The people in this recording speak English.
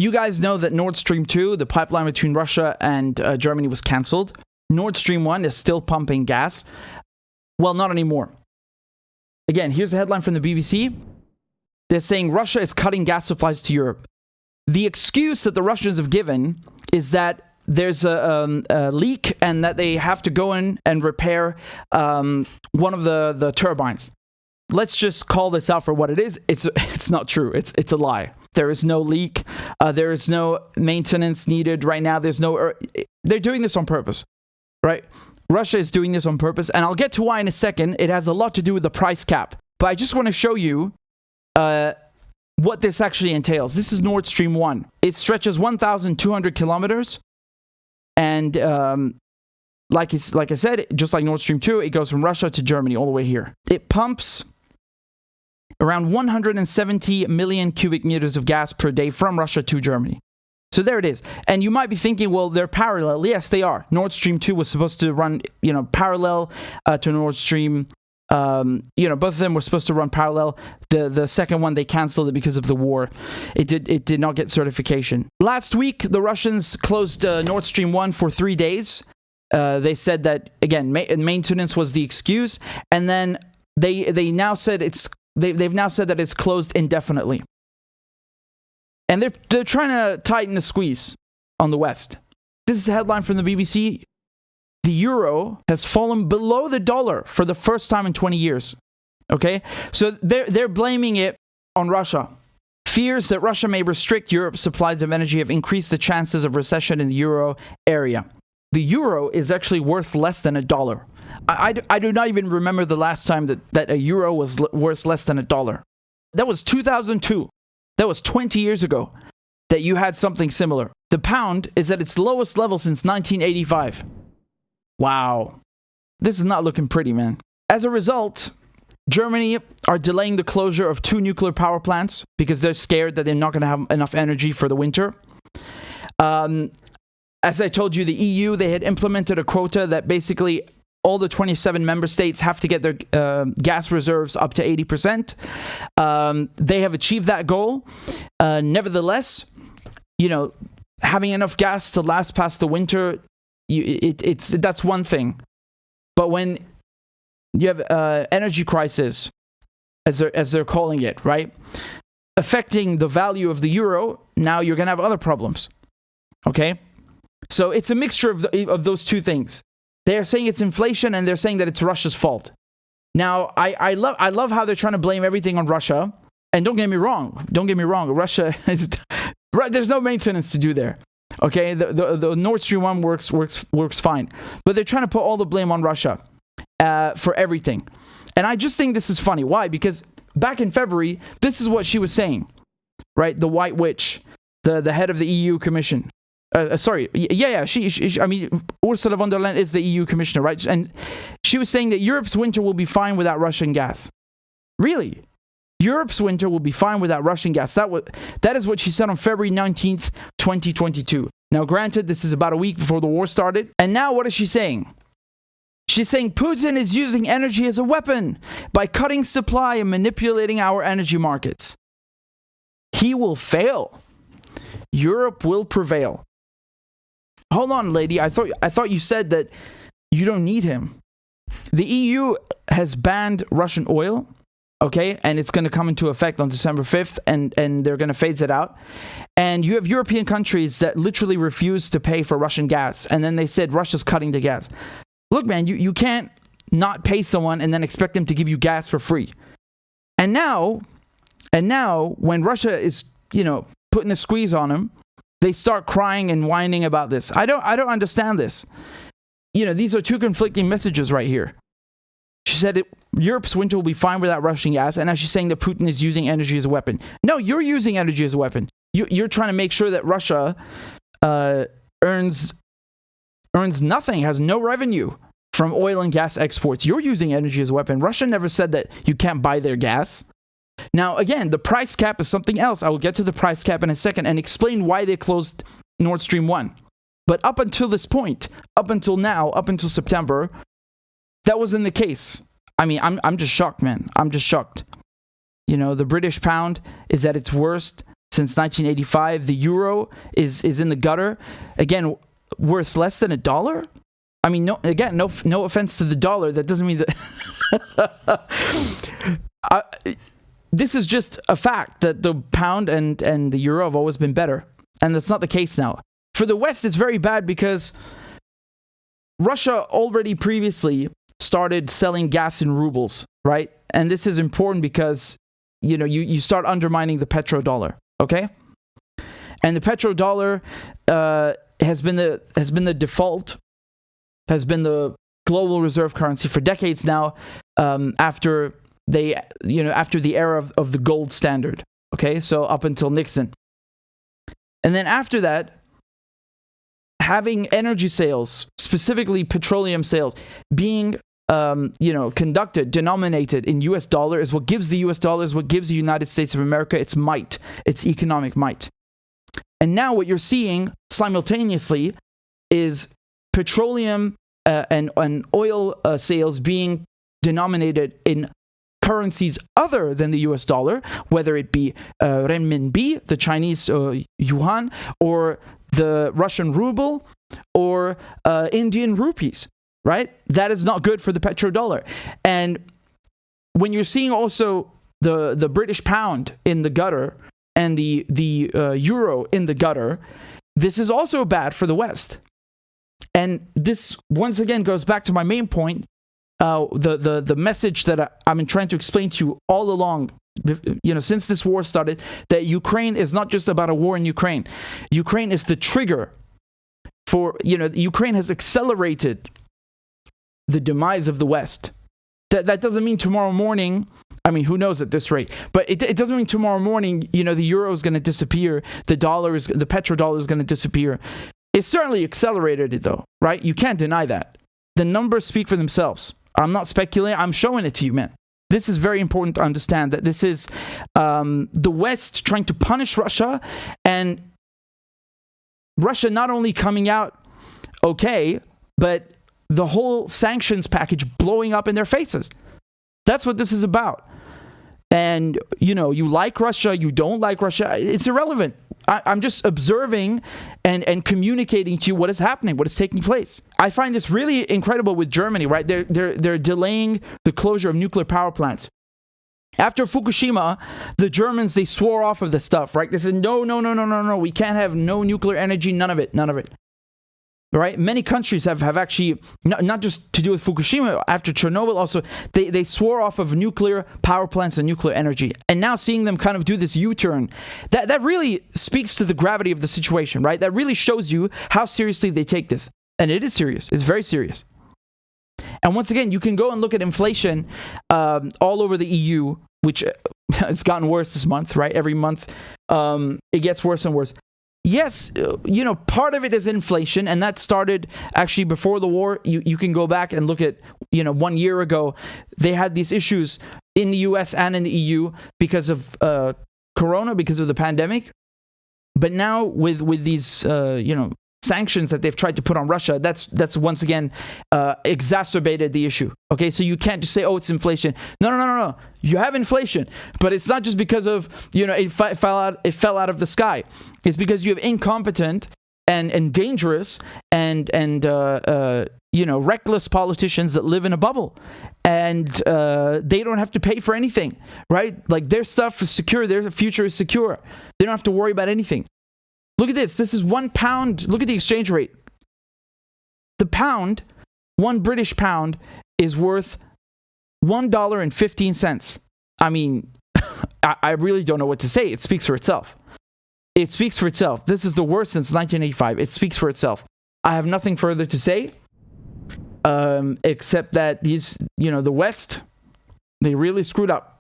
You guys know that Nord Stream 2, the pipeline between Russia and Germany, was cancelled. Nord Stream 1 is still pumping gas. Well, not anymore. Again, here's a headline from the BBC. They're saying Russia is cutting gas supplies to Europe. The excuse that the Russians have given is that there's a leak and that they have to go in and repair one of the turbines. Let's just call this out for what it is. It's not true. It's a lie. There is no leak. There is no maintenance needed right now. They're doing this on purpose, right? Russia is doing this on purpose, and I'll get to why in a second. It has a lot to do with the price cap. But I just want to show you what this actually entails. This is Nord Stream 1. It stretches 1,200 kilometers. And like I said, just like Nord Stream 2, it goes from Russia to Germany all the way here. It pumps around 170 million cubic meters of gas per day from Russia to Germany. So there it is. And you might be thinking, well, they're parallel. Yes, they are. Nord Stream 2 was supposed to run, parallel to Nord Stream. Both of them were supposed to run parallel. The second one, they canceled it because of the war. It did not get certification. Last week, the Russians closed Nord Stream 1 for 3 days. They said that, again, maintenance was the excuse. And then they've now said that it's closed indefinitely. And they're trying to tighten the squeeze on the West. This is a headline from the BBC. The euro has fallen below the dollar for the first time in 20 years. Okay? So they're blaming it on Russia. Fears that Russia may restrict Europe's supplies of energy have increased the chances of recession in the euro area. The euro is actually worth less than $1. I do not even remember the last time that a euro was worth less than $1. That was 2002. That was 20 years ago that you had something similar. The pound is at its lowest level since 1985. Wow. This is not looking pretty, man. As a result, Germany are delaying the closure of 2 nuclear power plants because they're scared that they're not going to have enough energy for the winter. As I told you, the EU, they had implemented a quota that basically all the 27 member states have to get their gas reserves up to 80%. They have achieved that goal. Nevertheless, having enough gas to last past the winter, that's one thing. But when you have energy crisis, as they're calling it, right, affecting the value of the euro, now you're going to have other problems. Okay? So it's a mixture of those two things. They're saying it's inflation, and they're saying that it's Russia's fault. Now, I love how they're trying to blame everything on Russia. And don't get me wrong. Russia, there's no maintenance to do there. Okay, the Nord Stream 1 works fine. But they're trying to put all the blame on Russia for everything. And I just think this is funny. Why? Because back in February, this is what she was saying. Right? The White Witch, the head of the EU Commission. Ursula von der Leyen is the EU commissioner, right? And she was saying that Europe's winter will be fine without Russian gas. Really? Europe's winter will be fine without Russian gas. That is what she said on February 19th, 2022. Now, granted, this is about a week before the war started. And now what is she saying? She's saying Putin is using energy as a weapon by cutting supply and manipulating our energy markets. He will fail. Europe will prevail. Hold on, lady. I thought you said that you don't need him. The EU has banned Russian oil, okay? And it's going to come into effect on December 5th, and they're going to phase it out. And you have European countries that literally refuse to pay for Russian gas. And then they said Russia's cutting the gas. Look, man, you can't not pay someone and then expect them to give you gas for free. And now when Russia is, putting a squeeze on them, they start crying and whining about this. I don't understand this. These are two conflicting messages right here. She said Europe's winter will be fine without Russian gas, and now she's saying that Putin is using energy as a weapon. No, you're using energy as a weapon. You're trying to make sure that Russia earns nothing, has no revenue from oil and gas exports. You're using energy as a weapon. Russia never said that you can't buy their gas. Now, again, the price cap is something else. I will get to the price cap in a second and explain why they closed Nord Stream 1. But up until this point, up until now, up until September, that wasn't the case. I mean, I'm just shocked, man. I'm just shocked. The British pound is at its worst since 1985. The euro is in the gutter. Again, worth less than $1. I mean, no offense to the dollar. That doesn't mean that... this is just a fact that the pound and the euro have always been better. And that's not the case now. For the West, it's very bad because Russia already previously started selling gas in rubles, right? And this is important because, you start undermining the petrodollar, okay? And the petrodollar has been the default, has been the global reserve currency for decades now, after the era of the gold standard, okay? So up until Nixon. And then after that, having energy sales, specifically petroleum sales, being conducted, denominated in US dollar is what gives the US dollar, is what gives the United States of America its might, its economic might. And now what you're seeing simultaneously is petroleum and oil sales being denominated in currencies other than the US dollar, whether it be renminbi, the Chinese yuan, or the Russian ruble, or Indian rupees, right? That is not good for the petrodollar. And when you're seeing also the British pound in the gutter and the euro in the gutter, this is also bad for the West. And this once again goes back to my main point, the message that I've been trying to explain to you all along, since this war started, that Ukraine is not just about a war in Ukraine. Ukraine is the trigger for, Ukraine has accelerated the demise of the West. That doesn't mean tomorrow morning, I mean, who knows at this rate, but it doesn't mean tomorrow morning, the euro is going to disappear, the petrodollar is going to disappear. It's certainly accelerated it though, right? You can't deny that. The numbers speak for themselves. I'm not speculating, I'm showing it to you, man. This is very important to understand, that this is the West trying to punish Russia, and Russia not only coming out okay, but the whole sanctions package blowing up in their faces. That's what this is about. And, you like Russia, you don't like Russia, it's irrelevant. I'm just observing and communicating to you what is happening, what is taking place. I find this really incredible with Germany, right? They're delaying the closure of nuclear power plants. After Fukushima, the Germans, they swore off of this stuff, right? They said, no, we can't have no nuclear energy, none of it. Right? Many countries have actually, not just to do with Fukushima, after Chernobyl also, they swore off of nuclear power plants and nuclear energy. And now seeing them kind of do this U-turn, that really speaks to the gravity of the situation, right? That really shows you how seriously they take this. And it is serious. It's very serious. And once again, you can go and look at inflation all over the EU, which it's gotten worse this month, right? Every month it gets worse and worse. Yes, part of it is inflation, and that started actually before the war. You can go back and look at, 1 year ago, they had these issues in the US and in the EU because of Corona, because of the pandemic. But now with these, sanctions that they've tried to put on Russia, that's once again exacerbated the issue. Okay, so you can't just say, oh, it's inflation. No. You have inflation, but it's not just because of, it fell out of the sky. It's because you have incompetent and dangerous and reckless politicians that live in a bubble, and they don't have to pay for anything, right? Like, their stuff is secure, their future is secure. They don't have to worry about anything. Look at this. This is £1. Look at the exchange rate. The pound, one British pound, is worth $1.15. I mean, I really don't know what to say. It speaks for itself. It speaks for itself. This is the worst since 1985. It speaks for itself. I have nothing further to say, except that the West, they really screwed up.